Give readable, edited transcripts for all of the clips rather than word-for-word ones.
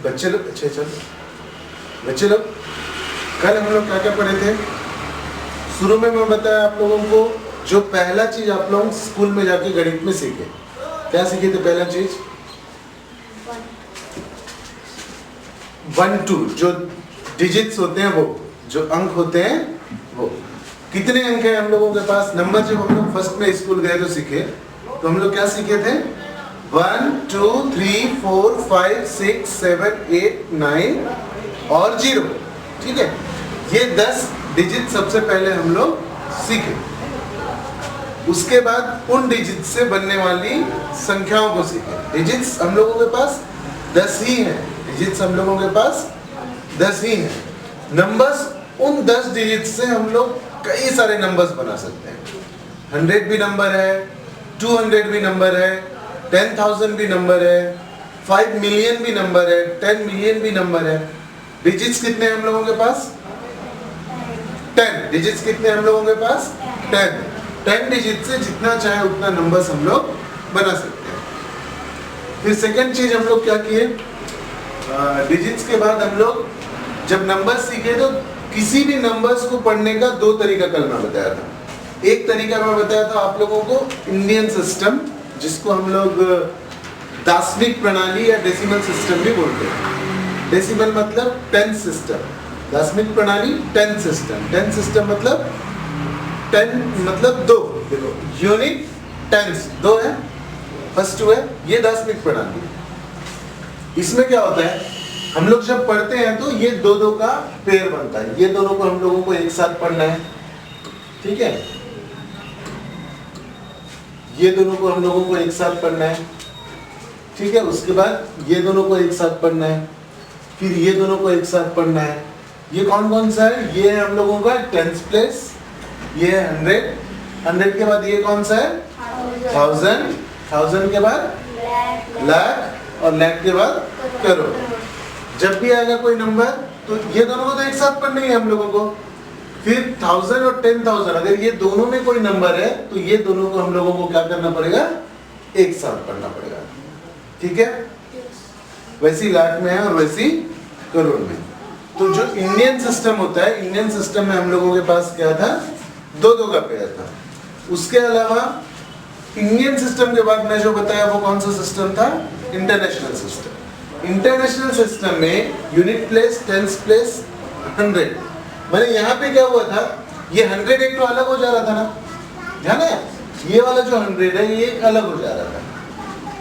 बच्चे लोग बच्चे लोग कल हम लोग क्या क्या पढ़े थे? शुरू में मैं बताया आप लोगों को, जो पहला चीज आप लोग स्कूल में जाके गणित में सीखे, क्या सीखे थे? पहला चीज 1 2, जो डिजिट्स होते हैं वो, जो अंक होते हैं वो। कितने अंक हैं हम लोगों के पास? नंबर जब हम लोग फर्स्ट में स्कूल गए तो सीखे, तो हम लोग क्या सीखे थे? 1 2 3 4 5 6 7 8 9 और 0। ठीक है, ये 10 डिजिट सबसे पहले हम लोग सीखे। उसके बाद उन डिजिट से बनने वाली संख्याओं को सीखे। डिजिट्स हम लोगों के पास 10 ही हैं, डिजिट्स हम लोगों के पास 10 ही हैं। नंबर्स, उन 10 डिजिट से हम लोग कई सारे नंबर्स बना सकते हैं। 100 भी नंबर है, 200 भी नंबर है, 10,000 भी नंबर है, 5 मिलियन भी नंबर है, 10 मिलियन भी नंबर है। डिजिट्स कितने हैं हम लोगों के पास? 10। डिजिट्स कितने हैं हम लोगों के पास? 10। 10 डिजिट से जितना चाहे उतना नंबर्स हम लोग बना सकते हैं। फिर सेकंड चीज हम लोग क्या किए? डिजिट्स के बाद हम लोग जब नंबर्स सीखे तो किसी भी नंबर्स को पढ़ने का 2 तरीका कल मैं बताया था। एक तरीका मैं बताया था आप लोगों को इंडियन सिस्टम, जिसको हम लोग दार्शनिक प्रणाली या डेसिमल सिस्टम भी बोलते हैं। डेसिमल मतलब 10 सिस्टम, दार्शनिक प्रणाली 10 सिस्टम। 10 सिस्टम मतलब 10 मतलब 2। देखो यूनिट 10 2 है, फर्स्ट 2 है, ये दार्शनिक प्रणाली। इसमें क्या होता है, हम लोग जब पढ़ते हैं तो ये 2 का पेयर बनता है। ये दोनों को हम लोगों को एक साथ पढ़ना है, ठीक है? ये दोनों को हम लोगों को एक साथ पढ़ना है, ठीक है? उसके बाद ये दोनों को एक साथ पढ़ना है, फिर ये दोनों को एक साथ पढ़ना है। ये कौन कौन सा है? ये है हम लोगों का 10th प्लेस, ये है 100, 100 के बाद ये कौन सा है? 1000, 1000 के बाद लाख, और लाख के बाद करोड़। जब भी आएगा कोई नंबर तो ये दोनों को तो एक साथ पढ़ना है हम लोगों को। फिर 1000 और 10,000, अगर ये दोनों में कोई नंबर है तो ये दोनों को हम लोगों को क्या करना पड़ेगा? एक साथ पढ़ना पड़ेगा, ठीक है? वैसी लाख में है और वैसी करोड़ में। तो जो इंडियन सिस्टम होता है, इंडियन सिस्टम में हम लोगों के पास क्या था? 2 का पेयर था। उसके अलावा इंडियन सिस्टम के बाद मैं जो बताया वो कौन सा सिस्टम था? International system. इंटरनेशनल सिस्टम में यूनिट प्लेस, 10th प्लेस, 100। मैंने यहाँ पे क्या हुआ था, ये 100 एक तो अलग हो जा रहा था ना, ध्यान है? ये वाला जो 100 है ये एक अलग हो जा रहा था,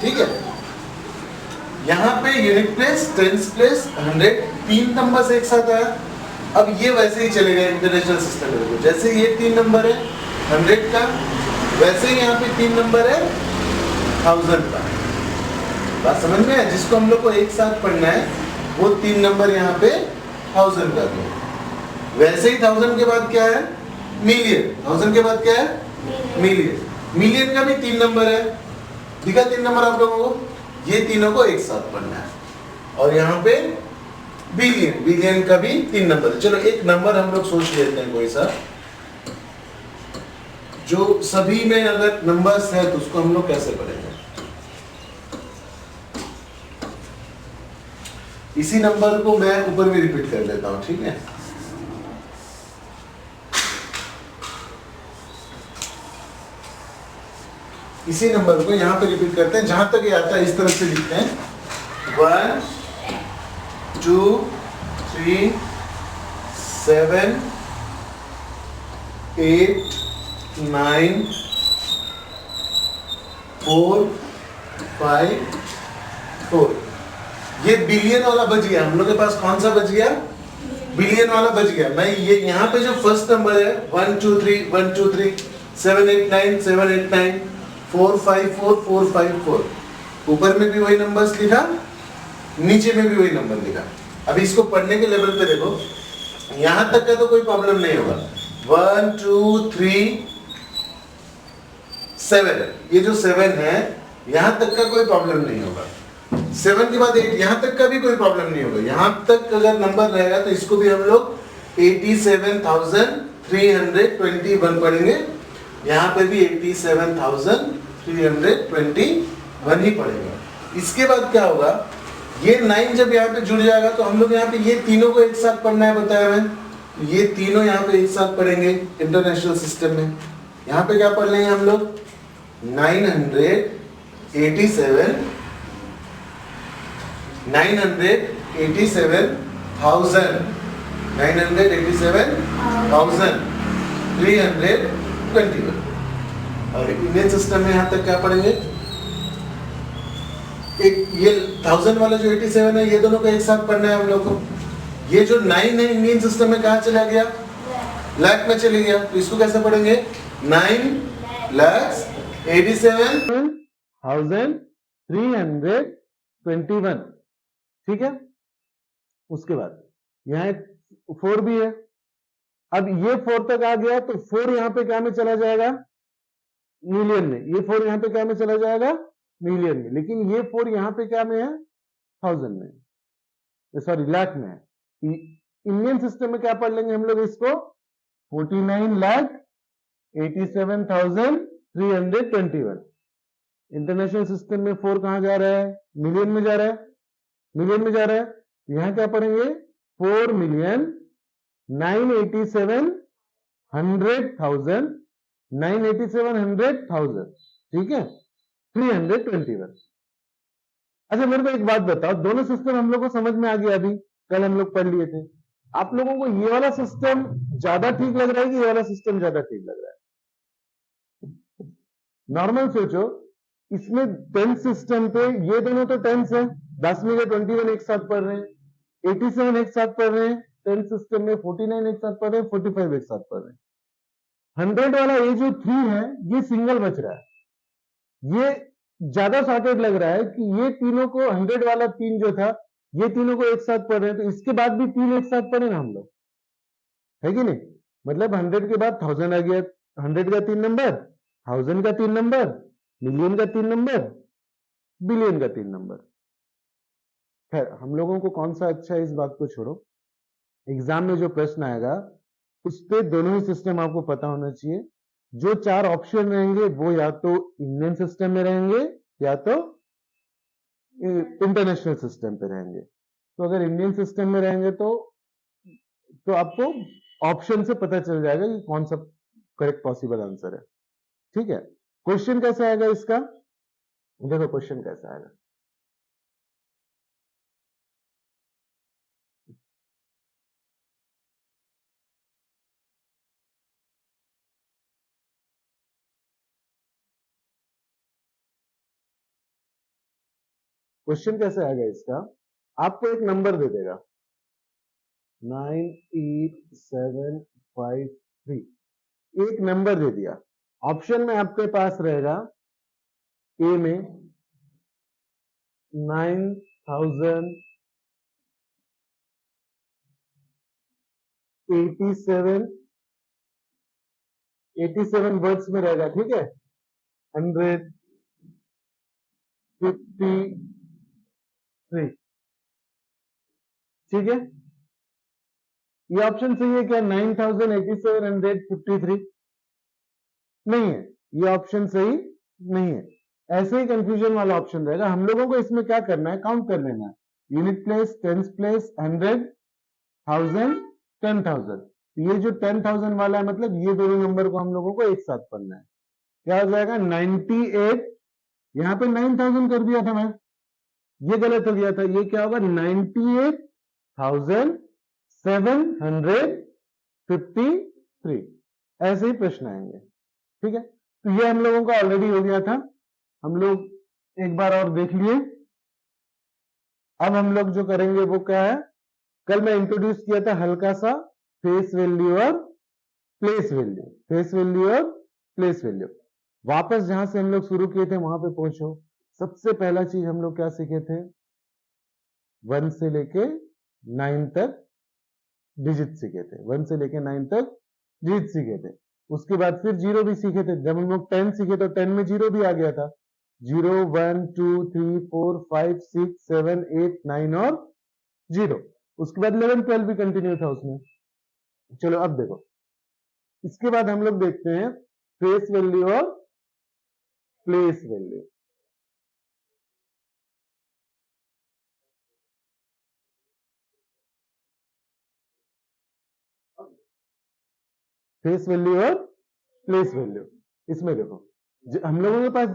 ठीक है? यहाँ पे unit place, 10th place, 100, 3 number एक साथ आया। अब ये वैसे ही चलेगा इंटरनेशनल सिस्टम में। जैसे ये 3 नंबर है 100 का, वैसे ही यहाँ पे 3 नंबर है 1000 का। बात समझ में है? जिसको हम लोग को एक साथ पढ़ना है वो 3 नंबर यहाँ पे 1000 का दो। वैसे ही 1000 के बाद क्या है? मिलियन। 1000 के बाद क्या है? मिलियन। मिलियन का भी 3 नंबर है, दिखा 3 नंबर आप लोगों को? ये तीनों को एक साथ पढ़ना है। और यहाँ पे बिलियन, बिलियन का भी 3 नंबर है। चलो एक नंबर हम लोग सोच लेते हैं कोई सा, जो सभी में अगर नंबर्स है तो उसको हम लोग कैसे पढ़ेंगे? इसी नंबर को मैं ऊपर भी रिपीट कर लेता हूं, ठीक है? इसी नंबर को यहां पे रिपीट करते हैं, जहां तक ये आता है इस तरह से लिखते हैं। 1 2 3 7 8 9 4 5 4। ये बिलियन वाला बच गया हम लोग के पास। कौन सा बच गया? बिलियन वाला बच गया। मैं ये यहाँ पे जो फर्स्ट नंबर है 1 2 3 1 2 3 7 8 9 7 8 9 4 5 4 4 5 4, ऊपर में भी वही नंबर्स लिखा, नीचे में भी वही नंबर लिखा। अभी इसको पढ़ने के लेवल पे देखो, यहाँ तक का तो कोई प्रॉब्लम नहीं होगा। 1 2 3 7, ये जो 7 है यहाँ तक का कोई प्रॉब्लम नहीं होगा। 7 के बाद 8, यहाँ तक का भी कोई प्रॉब्लम नहीं होगा। यहाँ तक अगर नंबर रहेगा तो इसको भी हम लोग 87,321 पढ़ेंगे। यहाँ पे भी 87,321 ही पड़ेगा। इसके बाद क्या होगा, ये 9 जब यहाँ पे जुड़ जाएगा तो हम लोग यहाँ पे ये तीनों को एक साथ पढ़ना है, बताया मैं। तो ये तीनों यहाँ पे एक साथ पढ़ेंगे इंटरनेशनल सिस्टम में। यहाँ पे क्या पढ़ लेंगे हम लोग, 987,321। और इंडियन सिस्टम में यहाँ तक क्या पढ़ेंगे, एक ये 1000 वाला जो 87 है, ये दोनों को एक साथ पढ़ना है हम लोग को। ये जो 9 है इंडियन सिस्टम में कहाँ चला गया, लाख में चले गया, तो इसको कैसे पढ़ेंगे, 9,87,321। ठीक है। उसके बाद यहाँ एक 4 भी है। अब ये 4 तक आ गया तो 4 यहाँ पे क्या में चला जाएगा, मिलियन में। ये 4 यहाँ पे क्या में चला जाएगा, मिलियन में। लेकिन ये 4 यहाँ पे क्या में है, 1000 में, सॉरी लाख में है। इंडियन सिस्टम में क्या पढ़ लेंगे हम लोग इसको, 49,87,321। इंटरनेशनल सिस्टम में 4 कहां जा रहा है, मिलियन में जा रहा है, मिलियन में जा रहा है। यहां क्या पढ़ेंगे, 4,987,100,000, 987,100,000, ठीक है, 321। अच्छा मेरे को एक बात बताओ, दोनों सिस्टम हम लोग को समझ में आ गया, अभी कल हम लोग पढ़ लिए थे। आप लोगों को ये वाला सिस्टम ज्यादा ठीक लग रहा है कि ये वाला सिस्टम ज्यादा ठीक लग रहा है? नॉर्मल सोचो, इसमें 10 सिस्टम पे ये दोनों तो 10 है, 10वीं का 21 एक साथ पढ़ रहे हैं, 87 एक साथ पढ़ रहे हैं, 10 सिस्टम में 49 एक साथ पढ़ रहे हैं, 45 एक साथ पढ़ रहे हैं। 100 वाला ये जो 3 है ये सिंगल बच रहा है। ये ज्यादा सॉर्टेड लग रहा है कि ये तीनों को 100 वाला 3 जो था, ये तीनों को एक साथ पढ़ रहे हैं, तो इसके बाद भी 3 एक साथ पढ़े ना हम लोग, है कि नहीं। मतलब 100 के बाद 1000 आ गया, 100 का 3 नंबर, 1000 का 3 नंबर, मिलियन का 3 नंबर, बिलियन का 3 नंबर। खैर हम लोगों को कौन सा अच्छा है इस बात को छोड़ो, एग्जाम में जो प्रश्न आएगा उस पे दोनों ही सिस्टम आपको पता होना चाहिए। जो 4 ऑप्शन रहेंगे वो या तो इंडियन सिस्टम में रहेंगे या तो इंटरनेशनल सिस्टम पे रहेंगे। तो अगर इंडियन सिस्टम में रहेंगे तो आपको ऑप्शन से पता चल जाएगा कि कौन सा करेक्ट पॉसिबल आंसर है। ठीक है, क्वेश्चन कैसा आएगा इसका, देखो क्वेश्चन कैसा आएगा। क्वेश्चन कैसे आएगा इसका, आपको एक नंबर दे देगा 98753, एक नंबर दे दिया। ऑप्शन में आपके पास रहेगा ए में 87 वर्ड्स में रहेगा, ठीक है, 153, ठीक है। ये ऑप्शन सही है क्या, 9,8753? नहीं है, ये ऑप्शन सही नहीं है। ऐसे ही कंफ्यूजन वाला ऑप्शन रहेगा। हम लोगों को इसमें क्या करना है, काउंट कर लेना है, यूनिट प्लेस, टेंस प्लेस, 100, 1000, 10,000। ये जो 10,000 वाला है मतलब ये दोनों नंबर को हम लोगों को एक साथ पढ़ना है। क्या हो जाएगा, 98, यहां पे 9,000 कर दिया था मैं, ये गलत हो गया था, ये क्या होगा 98,753। ऐसे ही प्रश्न आएंगे, ठीक है। तो ये हम लोगों का ऑलरेडी हो गया था, हम लोग एक बार और देख लिए। अब हम लोग जो करेंगे वो क्या है, कल मैं इंट्रोड्यूस किया था हल्का सा फेस वैल्यू और प्लेस वैल्यू, फेस वैल्यू और प्लेस वैल्यू। वापस जहां से हम लोग शुरू किए थे वहां पे पहुंचो। सबसे पहला चीज हम लोग क्या सीखे थे, 1 से लेके 9 तक डिजिट सीखे थे, 1 से लेके 9 तक डिजिट सीखे थे। उसके बाद फिर जीरो भी सीखे थे। जब हम लोग 10 सीखे तो 10 में जीरो भी आ गया था, 0, 1, 2, 3, 4, 5, 6, 7, 8, 9 और 0। उसके बाद 11, 12 भी कंटिन्यू था उसमें। चलो अब देखो, इसके बाद हम लोग देखते हैं फेस वैल्यू और प्लेस वैल्यू। फेस वैल्यू और प्लेस वैल्यू। इसमें देखो हम लोगों के पास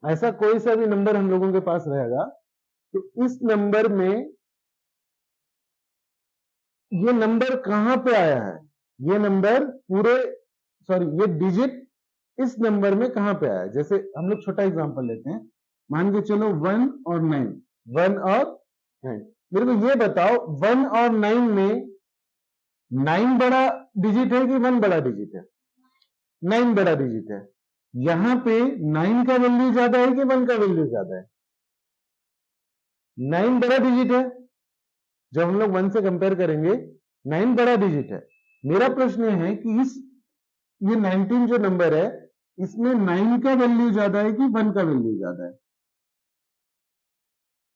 ऐसा कोई सा भी नंबर हम लोगों के पास रहेगा तो इस नंबर में ये नंबर कहां पे आया है, ये नंबर पूरे सॉरी ये डिजिट इस नंबर में कहां पे आया है। जैसे हम लोग छोटा एग्जांपल लेते हैं, मान के चलो 1 और 9, 1 और 9। मेरे को ये बताओ 1 और 9 में 9 बड़ा डिजिट है कि 1 बड़ा डिजिट है? 9 बड़ा डिजिट है। यहां पे 9 का वैल्यू ज्यादा है कि 1 का वैल्यू ज्यादा है? 9 बड़ा डिजिट है। जब हम लोग 1 से कंपेयर करेंगे 9 बड़ा डिजिट है। मेरा प्रश्न है कि ये 19 जो नंबर है इसमें 9 का वैल्यू ज्यादा है कि 1 का वैल्यू ज्यादा है?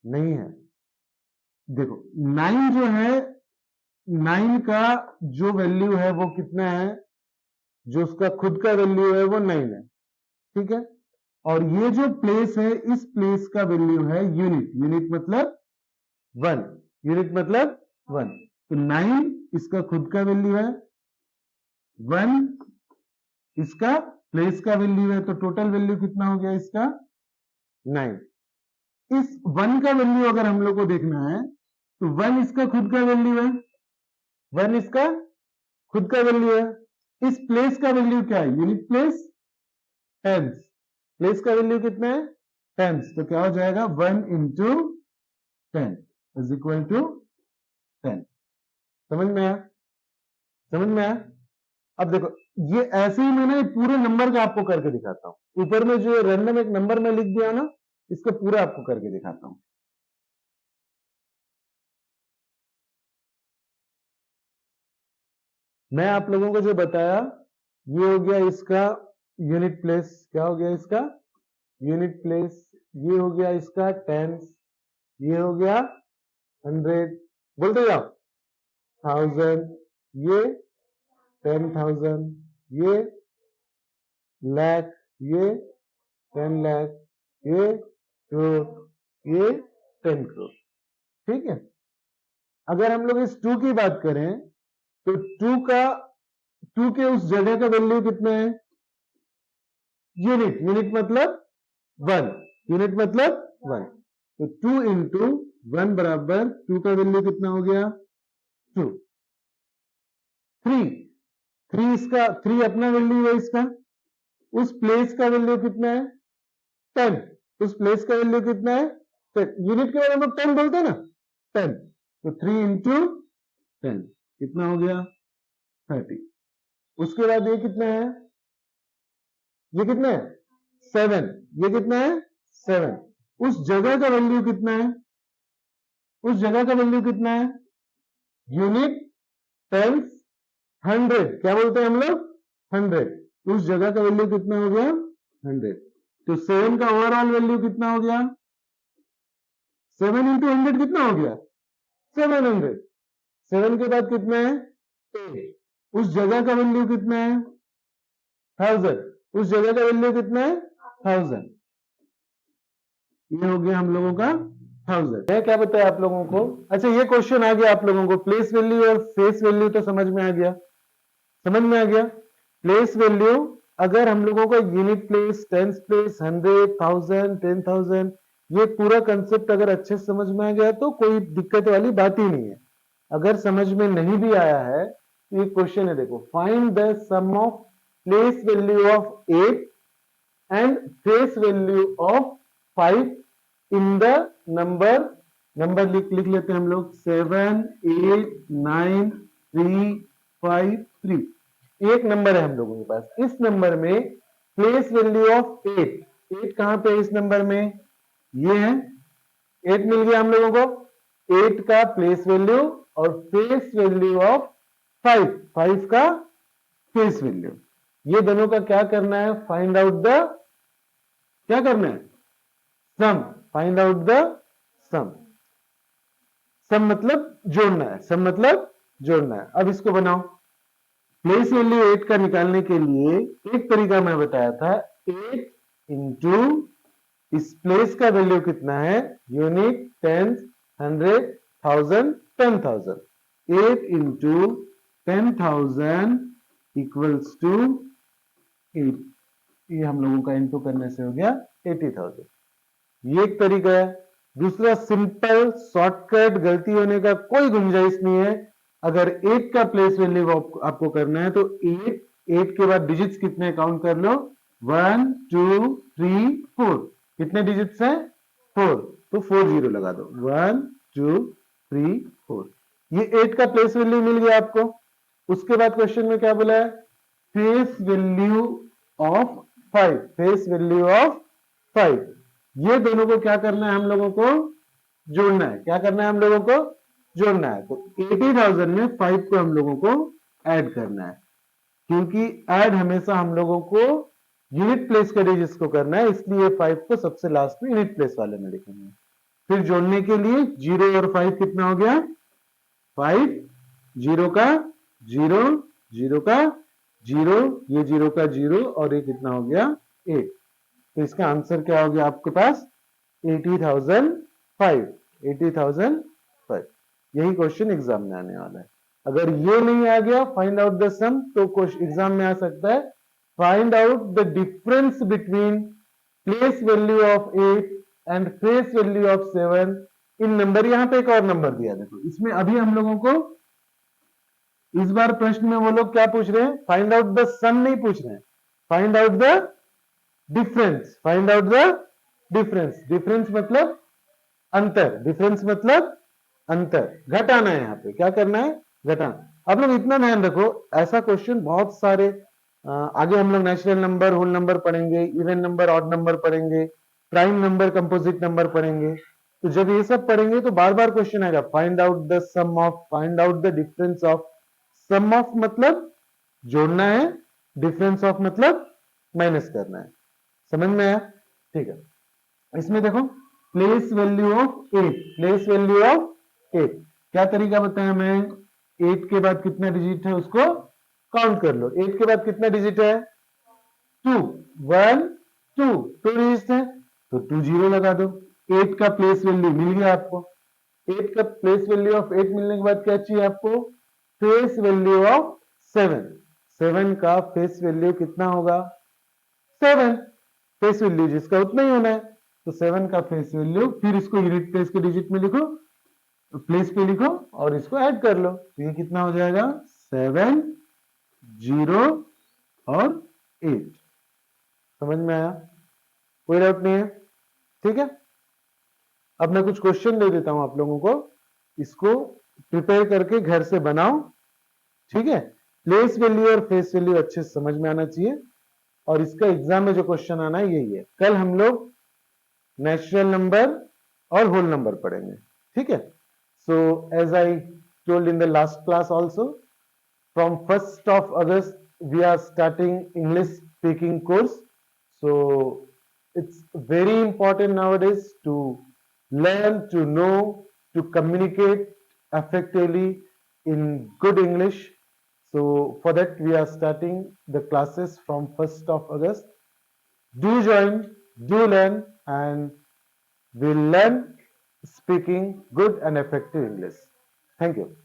नहीं है। देखो 9 जो है, 9 का जो वैल्यू है वो कितना है, जो उसका खुद का वैल्यू है वो 9 है, ठीक है। और ये जो प्लेस है इस प्लेस का वैल्यू है यूनिट, यूनिट मतलब 1, यूनिट मतलब 1। तो 9 इसका खुद का वैल्यू है, 1 इसका प्लेस का वैल्यू है, तो टोटल वैल्यू कितना हो गया इसका 9। इस 1 का वैल्यू अगर हम लोग को देखना है तो 1 इसका खुद का वैल्यू है, 1 इसका खुद का वैल्यू है। इस प्लेस का वैल्यू क्या है, यूनिट प्लेस टेंस, प्लेस का वैल्यू कितना है टेंस। तो क्या हो जाएगा 1 इंटू 10 इज इक्वल टू 10। समझ में आया, समझ में आया। अब देखो ये ऐसे ही मैं ना पूरे नंबर का आपको करके दिखाता हूं। ऊपर में जो रैंडम एक नंबर में लिख दिया ना, इसको पूरा आपको करके दिखाता हूं। मैं आप लोगों को जो बताया ये हो गया इसका यूनिट प्लेस, क्या हो गया इसका यूनिट प्लेस, ये हो गया इसका टेंस, ये हो गया 100, बोलते जाओ 1000, ये 10,000, ये लाख, ये 10 लाख, ये करोड़, ये 10 करोड़, ठीक है। अगर हम लोग इस 2 की बात करें तो 2 के उस जगह का वैल्यू कितना है, यूनिट, यूनिट मतलब 1, यूनिट मतलब 1। तो 2 इंटू 1 बराबर 2 का वैल्यू कितना हो गया 2। 3, 3 इसका 3 अपना वैल्यू है इसका। उस प्लेस का वैल्यू कितना है 10, उस प्लेस का वैल्यू कितना है 10। यूनिट के बारे में 10 बोलते हैं ना 10। तो 3 इंटू 10 कितना हो गया 30। उसके बाद ये कितना है, ये कितना है 7, ये कितना है 7। उस जगह का वैल्यू कितना है, उस जगह का वैल्यू कितना है यूनिट टेंस 100, क्या बोलते हैं हम लोग 100। उस जगह का वैल्यू कितना हो गया 100। तो 7 का ओवरऑल वैल्यू कितना हो गया, 7 इंटू 100 कितना हो गया 700। 7 के बाद कितना है 8। उस जगह का वैल्यू कितना है 1000, उस जगह का वैल्यू कितना है 1000। ये हो गया हम लोगों का 1000। मैं क्या बताया आप लोगों को, अच्छा ये क्वेश्चन आ गया आप लोगों को, प्लेस वैल्यू और फेस वैल्यू तो समझ में आ गया, समझ में आ गया। प्लेस वैल्यू अगर हम लोगों को यूनिट प्लेस, टेंस प्लेस, 100, 1000, 10,000 ये पूरा कंसेप्ट अगर अच्छे से समझ में आ गया तो कोई दिक्कत वाली बात ही नहीं है। अगर समझ में नहीं भी आया है तो ये क्वेश्चन है, देखो find the sum of place value of 8 and face value of 5 in the number, number लिख लेते हैं हम लोग 7, 8, 9, 3, 5, 3। एक नंबर है हम लोगों के पास, इस नंबर में प्लेस वैल्यू ऑफ 8, 8 कहां पे है इस नंबर में, ये है 8 मिल गया हम लोगों को। 8 का प्लेस वैल्यू और फेस वैल्यू ऑफ 5, 5 का फेस वैल्यू, ये दोनों का क्या करना है फाइंड आउट द, क्या करना है सम, फाइंड आउट द सम। सम मतलब जोड़ना है, सम मतलब जोड़ना है। अब इसको बनाओ। प्लेस वैल्यू 8 का निकालने के लिए एक तरीका मैं बताया था, 8 इंटू इस प्लेस का वैल्यू कितना है, यूनिट, टेंस, 100, 1000, 10,000। 8 इंटू 10,000 इक्वल्स टू 8। ये हम लोगों का इंटू करने से हो गया 80,000। ये एक तरीका है। दूसरा सिंपल शॉर्टकट, गलती होने का कोई गुंजाइश नहीं है। अगर 8 का प्लेस वैल्यू आपको करना है तो 8 के बाद डिजिट्स कितने काउंट कर लो, 1 2 3 4। कितने डिजिट्स हैं, 4, तो 4 जीरो लगा दो, 1 2 3 4। ये 8 का प्लेस वैल्यू मिल गया आपको। उसके बाद क्वेश्चन में क्या बोला है, face value of 5, face value of 5। ये दोनों को क्या करना है, हम लोगों को जोड़ना है। क्या करना है, हम लोगों को जोड़ना है। तो 80,000 में 5 को हम लोगों को ऐड करना है, क्योंकि ऐड हमेशा हम लोगों को यूनिट प्लेस के डिजिट्स को करना है, इसलिए 5 को सबसे लास्ट में यूनिट प्लेस वाले में लिखेंगे। फिर जोड़ने के लिए 0 और 5 कितना हो गया, 5, 0 का 0, 0 का 0, ये 0 का 0 और ये कितना हो गया 8। तो इसका आंसर क्या हो गया आपके पास, 80,005, 80,005। यही क्वेश्चन एग्जाम में आने वाला है। अगर ये नहीं आ गया फाइंड आउट द सम, तो एग्जाम में आ सकता है find out the difference between place value of 8 and face value of 7 in number. यहां पे एक और नंबर दिया, देखो इसमें अभी हम लोगों को इस बार प्रश्न में वो लोग क्या पूछ रहे हैं, फाइंड आउट द सम नहीं पूछ रहे हैं, find out the difference, find out the difference. Difference मतलब अंतर, डिफरेंस मतलब अंतर, घटाना है। यहाँ पे क्या करना है, घटाना। आप लोग इतना ध्यान रखो, ऐसा क्वेश्चन बहुत सारे आगे हम लोग नेचुरल नंबर, होल नंबर पढ़ेंगे, इवन नंबर, ऑड नंबर पढ़ेंगे, प्राइम नंबर, कंपोजिट नंबर पढ़ेंगे। तो जब ये सब पढ़ेंगे तो बार बार क्वेश्चन आएगा, find out the sum of, find out the difference of. Sum of मतलब जोड़ना है, डिफरेंस ऑफ मतलब माइनस करना है। समझ में आया, ठीक है। इसमें देखो place value of 8, place value of 8 क्या तरीका बताया मैं, 8 के बाद कितना डिजिट है उसको काउंट कर लो। 8 के बाद कितना डिजिट है, 2, 1 2, 2 डिजिट है तो 2 जीरो लगा दो। 8 का प्लेस वैल्यू मिल गया आपको। 8 का प्लेस वैल्यू ऑफ 8 मिलने के बाद क्या चाहिए आपको, फेस वैल्यू ऑफ 7। 7 का फेस वैल्यू कितना होगा, 7 फेस वैल्यू जिसका उतना ही होना है, तो 7 का फेस वैल्यू, फिर इसको यूनिट प्लेस के डिजिट में लिखो, प्लेस पे लिखो और इसको ऐड कर लो, तो ये कितना हो जाएगा 7 0 और 8। समझ में आया, कोई डाउट नहीं है, ठीक है। अब मैं कुछ क्वेश्चन दे देता हूं आप लोगों को, इसको प्रिपेयर करके घर से बनाओ, ठीक है। प्लेस वैल्यू और फेस वैल्यू अच्छे से समझ में आना चाहिए, और इसका एग्जाम में जो क्वेश्चन आना है यही है। कल हम लोग नेचुरल नंबर और होल नंबर पढ़ेंगे, ठीक है। So as I told in the last class also, from 1st of August we are starting English speaking course. So it's very important nowadays to learn, to know, to communicate effectively in good English. So for that we are starting the classes from 1st of August. Do join, do learn, and we'll learn speaking good and effective English. Thank you.